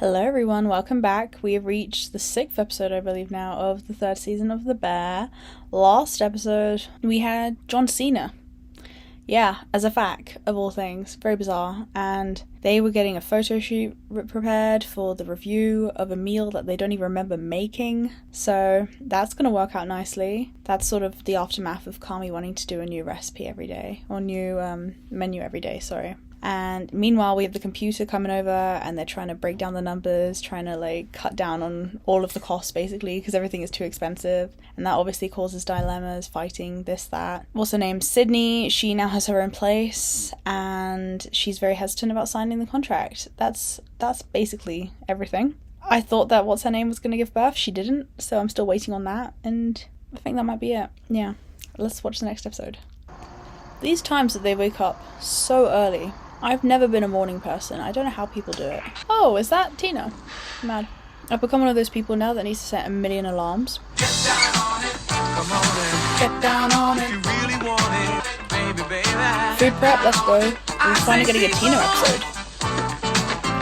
Hello everyone, welcome back. We have reached the 6th episode, I believe now, of the 3rd season of The Bear. Last episode, we had John Cena. Yeah, as a fact, of all things. Very bizarre. And they were getting a photo shoot prepared for the review of a meal that they don't even remember making. So that's going to work out nicely. That's sort of the aftermath of Kami wanting to do a new recipe every day. Or new menu every day, sorry. And meanwhile, we have the computer coming over and they're trying to break down the numbers, trying to cut down on all of the costs basically because everything is too expensive. And that obviously causes dilemmas, fighting, this, that. What's her name? Sydney, she now has her own place and she's very hesitant about signing the contract. That's basically everything. I thought that what's her name was going to give birth. She didn't, so I'm still waiting on that. And I think that might be it. Yeah, let's watch the next episode. These times that they wake up so early. I've never been a morning person. I don't know how people do it. Oh, is that Tina? Mad. I've become one of those people now that needs to set a million alarms. Get down on it. Come on in. Get down on it. If you really want it, baby, baby. Food prep, let's go. We're finally getting a Tina episode.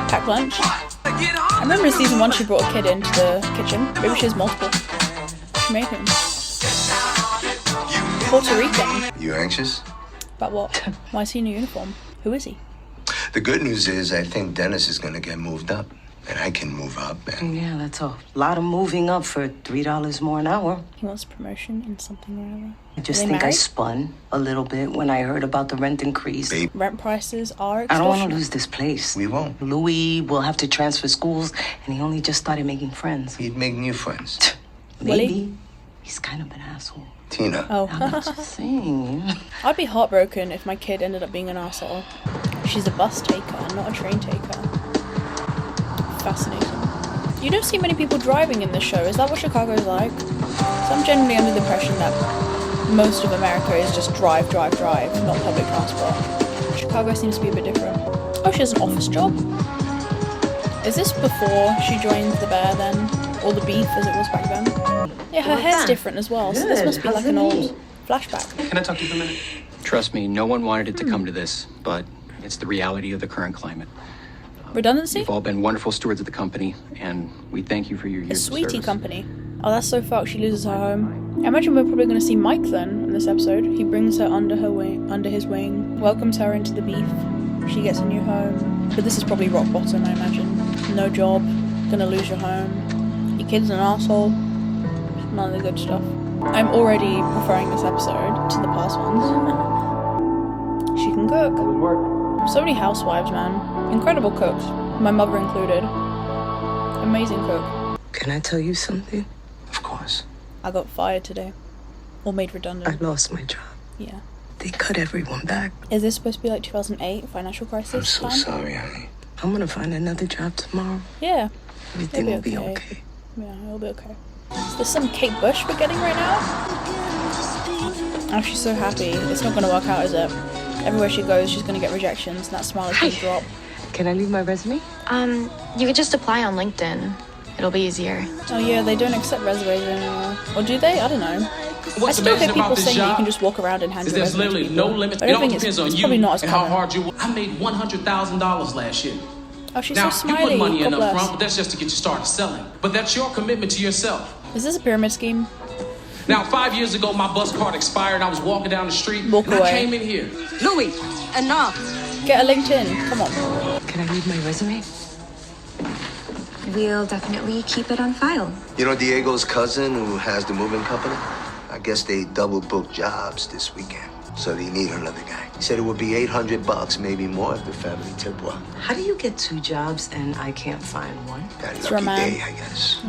Pack lunch. I remember in season 1 she brought a kid into the kitchen. Maybe she has multiple. Jamaican. Puerto Rican. You anxious? About what? Why is he in a uniform? Who is he? The good news is I think Dennis is going to get moved up. And I can move up. And yeah, that's a lot of moving up for $3 more an hour. He wants promotion in something or other. I just think I spun a little bit when I heard about the rent increase. Babe. Rent prices are extortionate. I don't want to lose this place. We won't. Louis will have to transfer schools, and he only just started making friends. He'd make new friends. Maybe. He's kind of an asshole. Tina. Oh. I'm just saying. I'd be heartbroken if my kid ended up being an asshole. She's a bus taker, not a train taker. Fascinating. You don't see many people driving in this show. Is that what Chicago's like? So I'm generally under the impression that most of America is just drive, not public transport. Chicago seems to be a bit different. Oh, she has an office job? Is this before she joined the Bear then? Or the Beef as it was back then? Yeah, her hair's different as well, so this must be like an old flashback. Can I talk to you for a minute? Trust me, no one wanted it to come to this, but it's the reality of the current climate. Redundancy? You've all been wonderful stewards of the company, and we thank you for your years A of sweetie service. company. Oh, that's so fucked. She loses her home. I imagine we're probably going to see Mike then in this episode. He brings her under his wing, welcomes her into the Beef. She gets a new home. But this is probably rock bottom, I imagine. No job, gonna lose your home. Your kid's an asshole. None of the good stuff. I'm already preferring this episode to the past ones. She can cook. That would work. So many housewives, man. Incredible cooks. My mother included. Amazing cook. Can I tell you something? Of course. I got fired today. Or made redundant. I lost my job. Yeah. They cut everyone back. Is this supposed to be like 2008 financial crisis I'm so time? sorry, honey. I'm gonna find another job tomorrow. Yeah. Everything will be okay. Yeah, it'll be okay. Is there some Kate Bush we're getting right now? Oh, she's so happy. It's not going to work out, is it? Everywhere she goes, she's going to get rejections, and that smile is going to drop. Can I leave my resume? You could just apply on LinkedIn. It'll be easier. Oh yeah, they don't accept resumes anymore. Or do they? I don't know. I What's still hear amazing people about this saying that you job can just walk around and hand is your there's resume to literally people. no limit. I It don't all think depends it's on you probably not as and how common. hard you work. I made $100,000 last year. Oh, she's Now, so you smiley. put money in God up bless. front, but that's just to get you started selling. But that's your commitment to yourself. Is this a pyramid scheme? Now, 5 years ago, my bus card expired. I was walking down the street, Walk and away. I came in here. Louis, enough. Get a LinkedIn. Come on. Can I leave my resume? We'll definitely keep it on file. You know Diego's cousin who has the moving company? I guess they double booked jobs this weekend. So they need another guy. He said it would be $800, maybe more if the family tip well. How do you get 2 jobs and I can't find one? That It's your lucky man. day, I guess.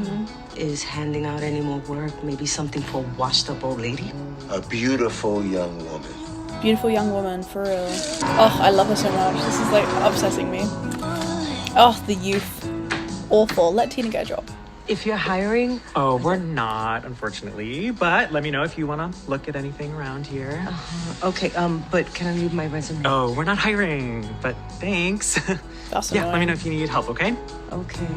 Is handing out any more work maybe something for a washed-up old lady? A beautiful young woman. Beautiful young woman, for real. Oh, I love her so much. This is like obsessing me. Oh, the youth. Awful. Let Tina get a job. If you're hiring... Oh, we're not, unfortunately. But let me know if you want to look at anything around here. Okay, but can I leave my resume? Oh, we're not hiring, but thanks. That's Yeah, let me annoying. know if you need help, okay? Okay.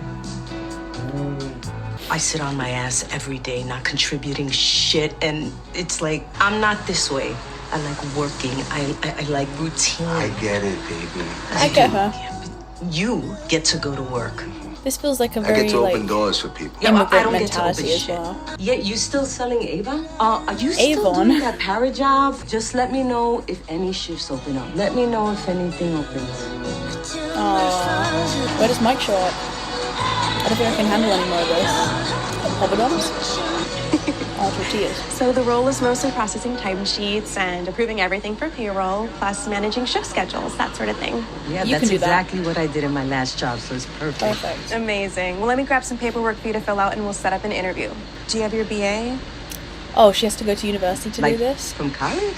I sit on my ass every day, not contributing shit, and it's like, I'm not this way. I like working. I like routine. I get it, baby. I get her. Yeah, but you get to go to work. This feels like a I very get to open like doors for people. Yeah, well, I immigrant don't get to open mentality as shit. well. Yeah, you still selling Ava? Are you still Avon? doing that para job? Just let me know if any shifts open up. Let me know if anything opens. Where does Mike show up? I don't think I can handle any more of this. Poppadoms? Tortillas. So the role is mostly processing timesheets and approving everything for payroll, plus managing shift schedules, that sort of thing. Yeah, You that's can do that. exactly what I did in my last job, so it's perfect. Perfect. Amazing. Well, let me grab some paperwork for you to fill out and we'll set up an interview. Do you have your BA? Oh, she has to go to university to Like do this? from college?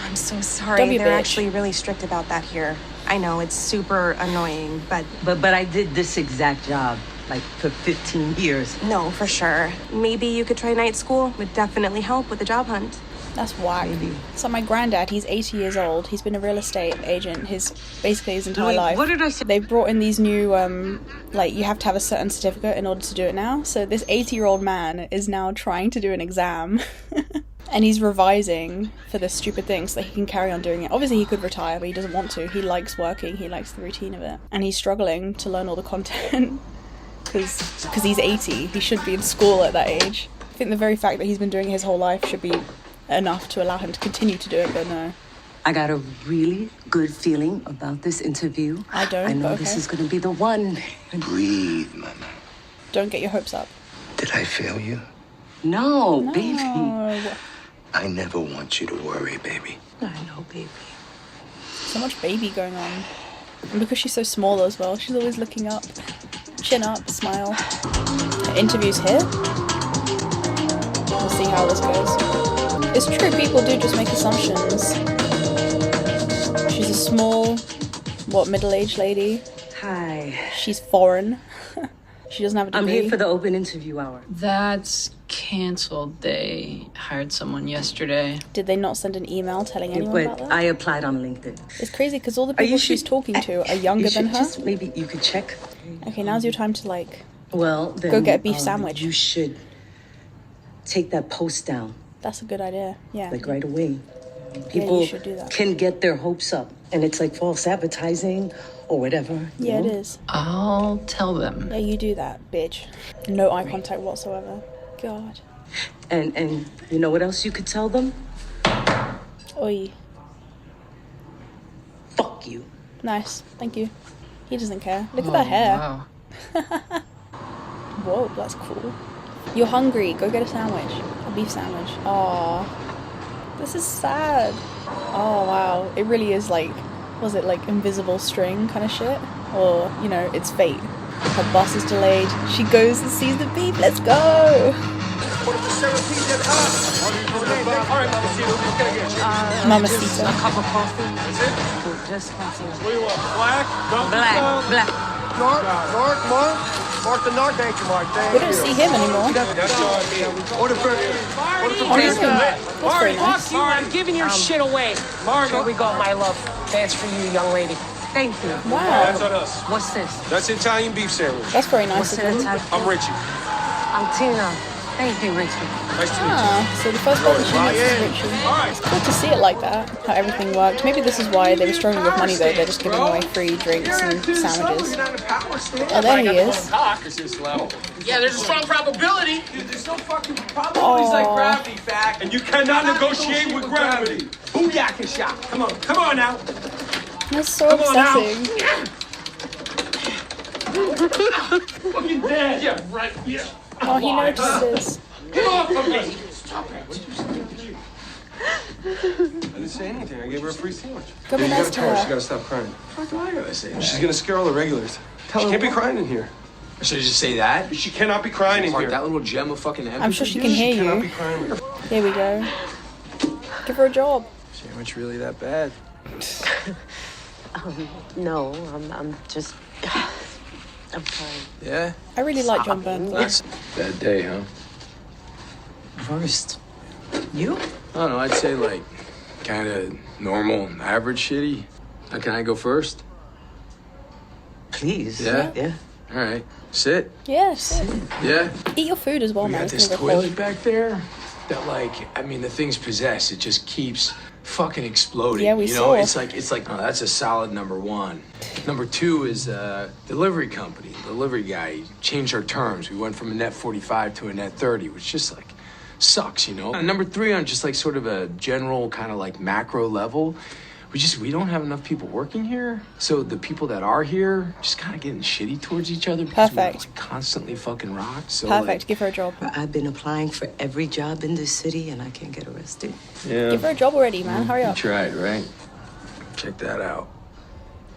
I'm so sorry. Don't be a They're bitch. actually really strict about that here. I know, it's super annoying, but But I did this exact job, like, for 15 years. no, for sure. Maybe you could try night school. Would definitely help with the job hunt. That's whack. Maybe. So my granddad, he's 80 years old. He's been a real estate agent basically his entire Wait, life. what did I say? They've brought in these new, like, you have to have a certain certificate in order to do it now. So this 80-year-old man is now trying to do an exam. And he's revising for this stupid thing so that he can carry on doing it. Obviously, he could retire, but he doesn't want to. He likes working. He likes the routine of it. And he's struggling to learn all the content because he's 80. He should be in school at that age. I think the very fact that he's been doing it his whole life should be enough to allow him to continue to do it, but no. I got a really good feeling about this interview. I don't, I know but this okay. is going to be the one. Breathe, mama. Don't get your hopes up. Did I fail you? No, baby. Oh, I never want you to worry, baby. I know, baby. so much baby going on. And because she's so small as well, she's always looking up. Chin up, smile. Her interview's here. We'll see how this goes. It's true, people do just make assumptions. She's a small, middle-aged lady. Hi. She's foreign. She doesn't have a I'm degree. here for the open interview hour. That's canceled. They hired someone yesterday. Did they not send an email telling anyone But about that? I applied on LinkedIn. It's crazy because all the Are people you she's sure- talking to are younger You than should her. just maybe you could check. Okay, now's your time to like. Well, then Go get a beef sandwich. You should take that post down, That's a good idea. Yeah. like right away. you People should do that. can get their hopes up, and it's like false advertising or whatever. you Yeah, it know? is. I'll tell them. Yeah, you do that, bitch. No eye contact whatsoever. God. And you know what else you could tell them? Oi. Fuck you. Nice. Thank you. He doesn't care. Look at that hair. Wow. Whoa, that's cool. You're hungry. Go get a sandwich. A beef sandwich. Aww. This is sad. Oh, wow. It really is like, was it like invisible string kind of shit? Or, you know, it's fate. Her bus is delayed. She goes and sees the beef. Let's go. Mamacita. A cup of coffee. Just coffee. What do you want? Black? Black. Mark the North Anchor Mark. We don't see him anymore. That's all I mean. Order for That's very nice. All right, I'm giving your shit away. Here we go, my love. That's for you, young lady. Thank you. Wow. That's on us. What's this? That's Italian beef sandwich. That's very nice What's of it? him. I'm Richie. I'm Tina. Thank you, Richie. Nice to meet you. Ah, so the first person she meets is Richie. It's cool to see it like that, how everything worked. Maybe this is why they were struggling with money though, they're just giving away free drinks and sandwiches. Oh, there he is. Yeah, there's a strong probability. There's no fucking probabilities like gravity, fact. And you cannot negotiate with gravity. Booyaka shot. Come on now. That's so Come on now. upsetting. Fucking dead. Yeah, right. Yeah. Oh, he notices. Get off of me. Stop it. What did you say? I didn't say anything. I gave her a free sandwich. Go be nice to tell her she her. gotta stop crying. What do I gotta say? She's gonna scare all the regulars. She can't be crying in here. Should I just say that? She cannot be crying in Mark, here. that little gem of fucking empathy. I'm sure she can hear Cannot you. be crying in here. Here we go. Give her a job. Sandwich really that bad? No, I'm just. I'm fine. Yeah? I really like John Byrne. That's bad day, huh? First. You? I don't know, I'd say like kind of normal, average shitty. Can I go first? Please. Yeah? Yeah. All right. Sit. Yes. Yeah? Eat your food as well, We man. got It's this gonna go toilet cold. back there that, like, I mean, the thing's possessed. It just keeps fucking exploding. Yeah, we you know, saw. it's like, oh, that's a solid number one. Number two is delivery company. Delivery guy changed our terms. We went from a net 45 to a net 30, which just like sucks, you know. And number three, on just like sort of a general kind of like macro level, we don't have enough people working here. So the people that are here just kind of getting shitty towards each other because we're like constantly fucking rocked. So Perfect. Give her a job. I've been applying for every job in this city and I can't get arrested. Yeah. Give her a job already, man. Hurry You up. tried, right? Check that out.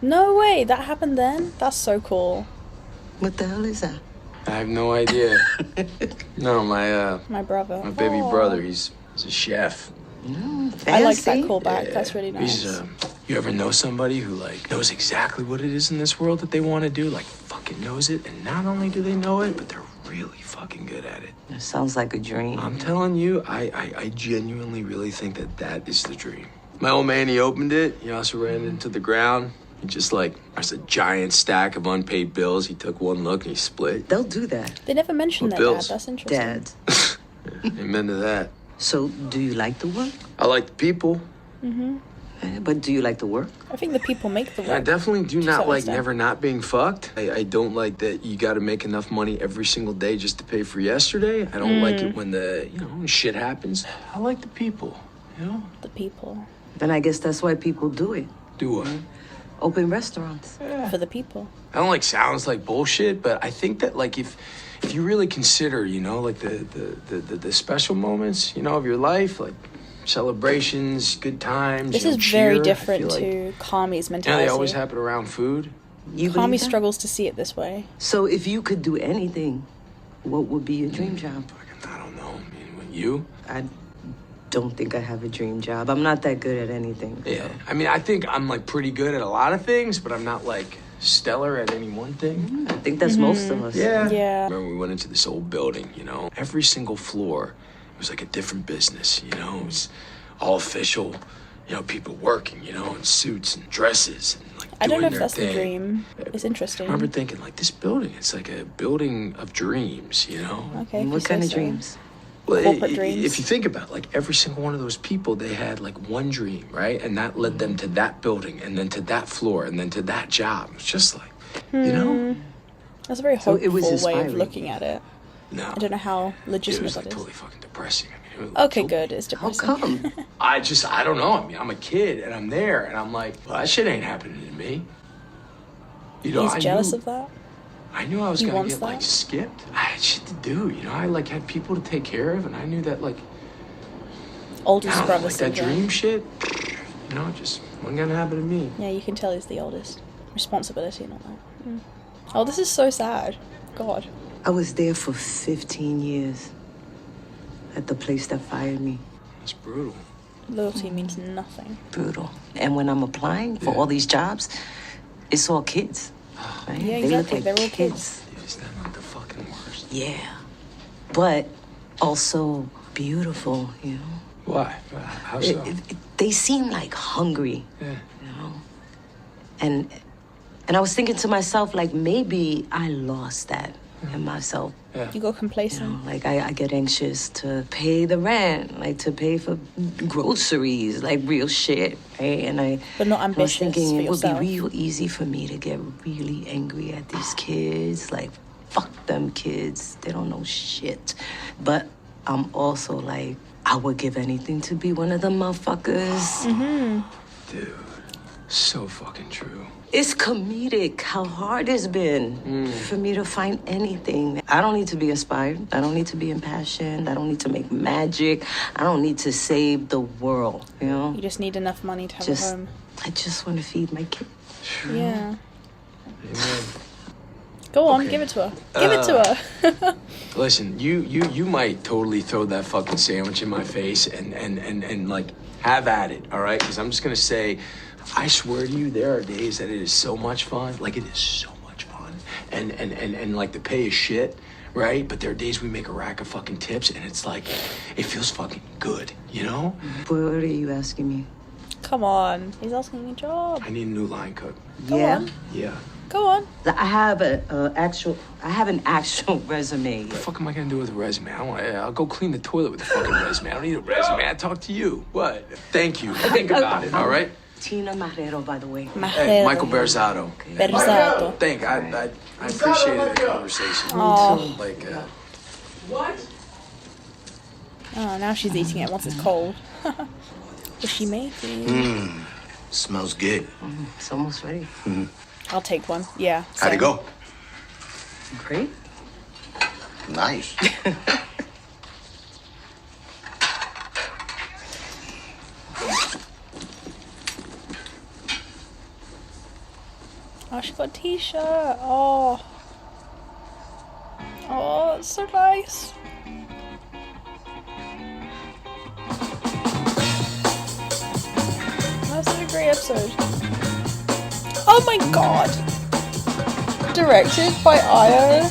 No way. That happened then? That's so cool. What the hell is that? I have no idea. No, My brother. my baby Aw. brother, he's a chef. I like that callback. That's really nice. He's you ever know somebody who like knows exactly what it is in this world that they want to do, like fucking knows it, and not only do they know it, but they're really fucking good at it. It sounds like a dream. I'm telling you, I genuinely really think that is the dream. My old man, he opened it. He also ran it into the ground. He just like, there's a giant stack of unpaid bills. He took one look and he split. They'll do that. They never mentioned What their bills? dad. That's interesting. Dad. Amen to that. So, do you like the work? I like the people. But do you like the work? I think the people make the work. I definitely do To not some like extent. never not being fucked. I don't like that you got to make enough money every single day just to pay for yesterday. I don't like it when when shit happens. I like the people, you know? The people. Then I guess that's why people do it. Do what? Open restaurants. For the people. I don't like sounds like bullshit, but I think that like if you really consider, you know, like the special moments, you know, of your life, like celebrations, good times. This you know, is very cheer, I different feel like, to Kami's you know, mentality. they always happen around food. You Kami believe that? struggles to see it this way. So, if you could do anything, what would be your dream job? I don't know. I mean, you? I don't think I have a dream job. I'm not that good at anything. Yeah. I mean, I think I'm like pretty good at a lot of things, but I'm not like stellar at any one thing. I think that's most of us. Yeah. Yeah. Remember we went into this old building, you know, every single floor, it was like a different business, you know, it was all official, you know, people working, you know, in suits and dresses and like I don't know doing if their that's the thing. dream. It's interesting. I remember thinking like this building, it's like a building of dreams, you know? Okay. if you What say kind of so. dreams? Well, Corporate dreams. if you think about it, like every single one of those people, they had like one dream, right? And that led them to that building and then to that floor and then to that job. It's just like, you know? That's a very So hopeful it was way of inspiring. looking at it. No. I don't know how It legitimate was like that is. totally fucking depressing. I mean, it was Okay, so- good. It's How depressing. come? I don't know. I mean, I'm a kid and I'm there and I'm like, well, that shit ain't happening to me. You know, He's jealous knew, of that. I knew I was He gonna wants get like that? skipped. I had shit to do, you know. I like had people to take care of, and I knew that like, Oldest I don't know, brother like that syndrome. dream shit. You know, just wasn't gonna happen to me. Yeah, you can tell he's the oldest. Responsibility and all that. Oh, this is so sad. God. I was there for 15 years at the place that fired me. It's brutal. Loyalty means nothing. Brutal. And when I'm applying for all these jobs, it's all kids. Right? Yeah, They look exactly. like They're all kids. Is that not the fucking worst? Yeah. But also beautiful, you know? Why? How so? They seem like hungry, Yeah. you know? And I was thinking to myself, like, maybe I lost that in myself. You got You complacent. know, like I get anxious to pay the rent, like to pay for groceries, like real shit, right? And I, But not I was ambitious thinking for it would yourself. be real easy for me to get really angry at these kids, like fuck them kids, they don't know shit. But I'm also like, I would give anything to be one of them motherfuckers. Dude, so fucking true. It's comedic how hard it's been for me to find anything. I don't need to be inspired. I don't need to be impassioned. I don't need to make magic. I don't need to save the world, you know? You just need enough money to have Just, a home. I just want to feed my kids. Yeah. Amen. Go on, Okay. give it to her. Give it to her. Listen, you might totally throw that fucking sandwich in my face and like have at it, all right? Because I'm just gonna say, I swear to you, there are days that it is so much fun. Like it is so much fun, and like the pay is shit, right? But there are days we make a rack of fucking tips, and it's like, it feels fucking good, you know? What are you asking me? Come on. He's asking you a job. I need a new line cook. Go yeah? on. Yeah. Go on. I have an actual resume. What the fuck am I gonna do with a resume? I'll go clean the toilet with a fucking resume. I don't need a resume. I talk to you. What? Thank you. Think about it, all right? Tina Marrero, by the way. Hey, Michael Berzatto. Berzato. I appreciated the conversation. Oh. Like, What? Oh, now she's eating it once it's cold. Is she making? Smells good. It's almost ready. I'll take one. Yeah. How'd it go? Great. Nice. Oh, she got a t-shirt. Oh, it's so nice. That's such a great episode. Oh my god. Directed by Io.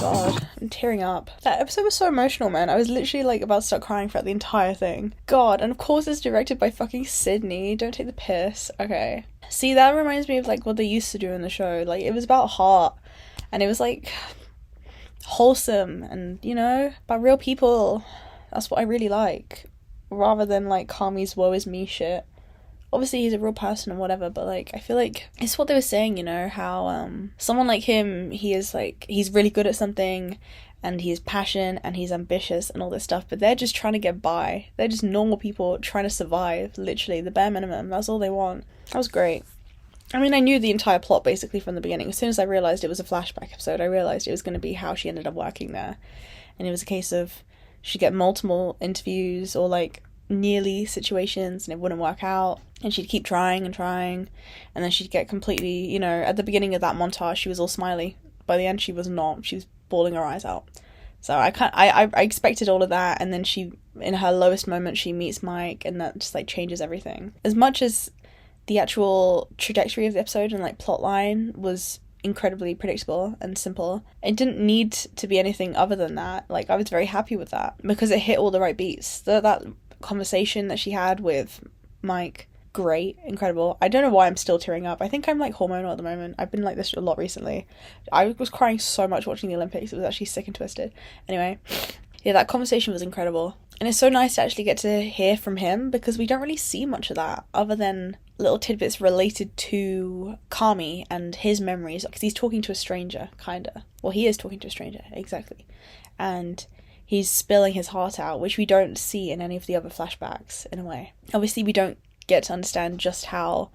God, I'm tearing up. That episode was so emotional, man. I was literally like about to start crying throughout the entire thing. God, and of course it's directed by fucking Sydney. Don't take the piss. Okay. See, that reminds me of like what they used to do in the show. Like, it was about heart, and it was like wholesome, and you know, about real people. That's what I really like, rather than like Kami's woe is me shit. Obviously he's a real person and whatever, but like I feel like it's what they were saying, you know, how someone like him, he's really good at something, and he's passionate and he's ambitious and all this stuff, but they're just trying to get by. They're just normal people trying to survive, literally the bare minimum. That's all they want. That was great. I mean, I knew the entire plot basically from the beginning. As soon as I realised it was a flashback episode, I realised it was going to be how she ended up working there. And it was a case of she'd get multiple interviews or like nearly situations and it wouldn't work out, and she'd keep trying, and then she'd get completely, you know, at the beginning of that montage she was all smiley. By the end she was not. She was bawling her eyes out. So I expected all of that, and then she, in her lowest moment, she meets Mike, and that just like changes everything. As much as the actual trajectory of the episode and like plot line was incredibly predictable and simple, it didn't need to be anything other than that. Like, I was very happy with that because it hit all the right beats. That conversation that she had with Mike, great, incredible. I don't know why I'm still tearing up. I think I'm like hormonal at the moment. I've been like this a lot recently. I was crying so much watching the Olympics. It was actually sick and twisted. Anyway, yeah, that conversation was incredible. And it's so nice to actually get to hear from him, because we don't really see much of that other than little tidbits related to Kami and his memories, because he's talking to a stranger, kinda. Well, he is talking to a stranger, exactly. And he's spilling his heart out, which we don't see in any of the other flashbacks, in a way. Obviously, we don't get to understand just how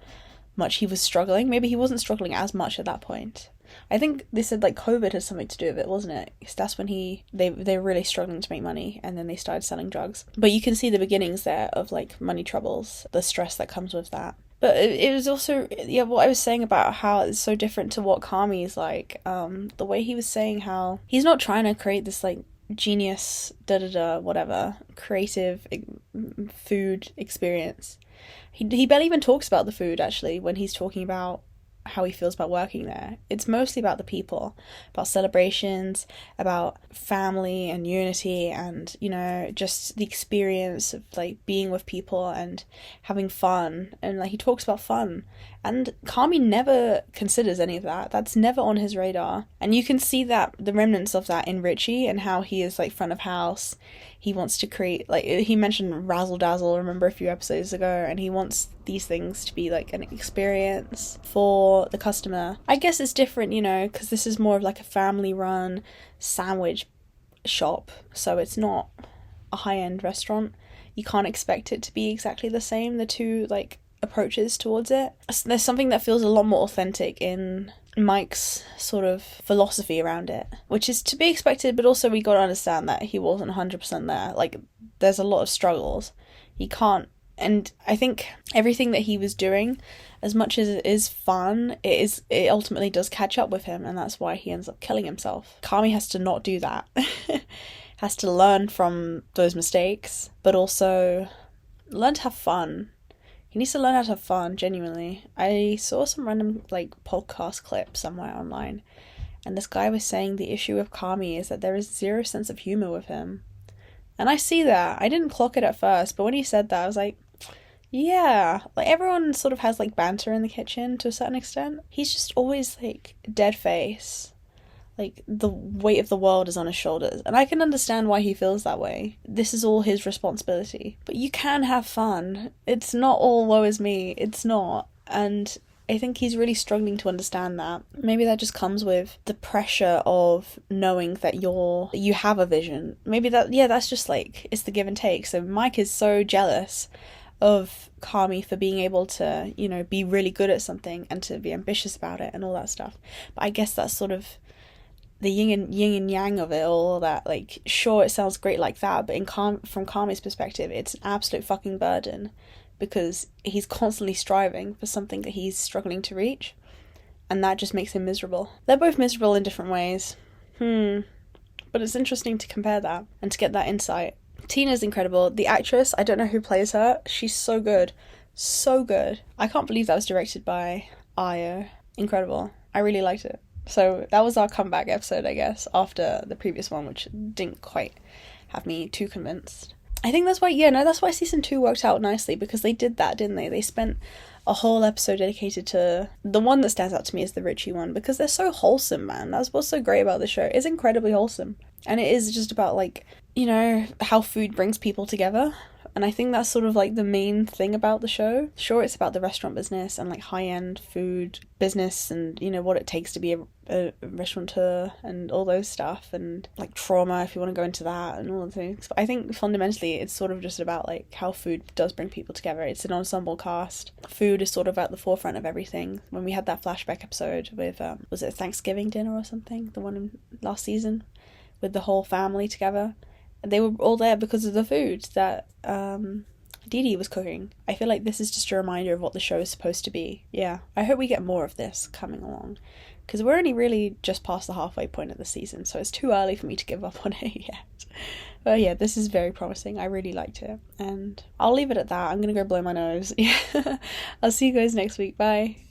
much he was struggling. Maybe he wasn't struggling as much at that point. I think they said like COVID had something to do with it, wasn't it? Because that's when they were really struggling to make money, and then they started selling drugs. But you can see the beginnings there of like money troubles, the stress that comes with that. But it was also, yeah, what I was saying about how it's so different to what Kami is like. The way he was saying how he's not trying to create this like genius whatever creative food experience. He barely even talks about the food, actually, when he's talking about how he feels about working there. It's mostly about the people, about celebrations, about family and unity, and, you know, just the experience of like being with people and having fun. And like he talks about fun, and Kami never considers any of that. That's never on his radar. And you can see that, the remnants of that, in Richie, and how he is like front of house. He wants to create, like, he mentioned razzle dazzle, remember, a few episodes ago, and he wants these things to be like an experience for the customer. I guess it's different, you know, because this is more of like a family run sandwich shop, so it's not a high-end restaurant. You can't expect it to be exactly the same, the two like approaches towards it. There's something that feels a lot more authentic in Mike's sort of philosophy around it, which is to be expected, but also we got to understand that he wasn't 100% there. Like, there's a lot of struggles. He can't, and I think everything that he was doing, as much as it is fun, it ultimately does catch up with him, and that's why he ends up killing himself. Kami has to not do that. Has to learn from those mistakes, but also learn to have fun. He needs to learn how to have fun, genuinely. I saw some random like podcast clip somewhere online, and this guy was saying the issue with Kami is that there is zero sense of humour with him. And I see that. I didn't clock it at first, but when he said that, I was like, Yeah, like everyone sort of has like banter in the kitchen to a certain extent. He's just always like dead face. Like the weight of the world is on his shoulders. And I can understand why he feels that way. This is all his responsibility. But you can have fun. It's not all woe is me. It's not. And I think he's really struggling to understand that. Maybe that just comes with the pressure of knowing that you have a vision. Maybe that's just like, it's the give and take. So Mike is so jealous of Kami for being able to, you know, be really good at something and to be ambitious about it and all that stuff. But I guess that's sort of the yin and yang of it all, that like, sure, it sounds great like that, but from Kami's perspective, it's an absolute fucking burden because he's constantly striving for something that he's struggling to reach, and that just makes him miserable. They're both miserable in different ways. But it's interesting to compare that and to get that insight. Tina's incredible. The actress, I don't know who plays her. She's so good. So good. I can't believe that was directed by Ayo. Incredible. I really liked it. So that was our comeback episode, I guess, after the previous one, which didn't quite have me too convinced. I think that's why season 2 worked out nicely, because they did that, didn't they? They spent a whole episode dedicated to the one that stands out to me is the Richie one, because they're so wholesome, man. That's what's so great about the show. It's incredibly wholesome. And it is just about, like, you know, how food brings people together. And I think that's sort of like the main thing about the show. Sure, it's about the restaurant business and like high-end food business and, you know, what it takes to be a restaurateur and all those stuff, and like trauma, if you want to go into that, and all the things. But I think fundamentally it's sort of just about like how food does bring people together. It's an ensemble cast. Food is sort of at the forefront of everything. When we had that flashback episode with, was it a Thanksgiving dinner or something? The one in last season with the whole family together. They were all there because of the food that Dee Dee was cooking. I feel like this is just a reminder of what the show is supposed to be. Yeah, I hope we get more of this coming along, because we're only really just past the halfway point of the season, so it's too early for me to give up on it yet. But yeah, this is very promising. I really liked it, and I'll leave it at that. I'm gonna go blow my nose. I'll see you guys next week. Bye.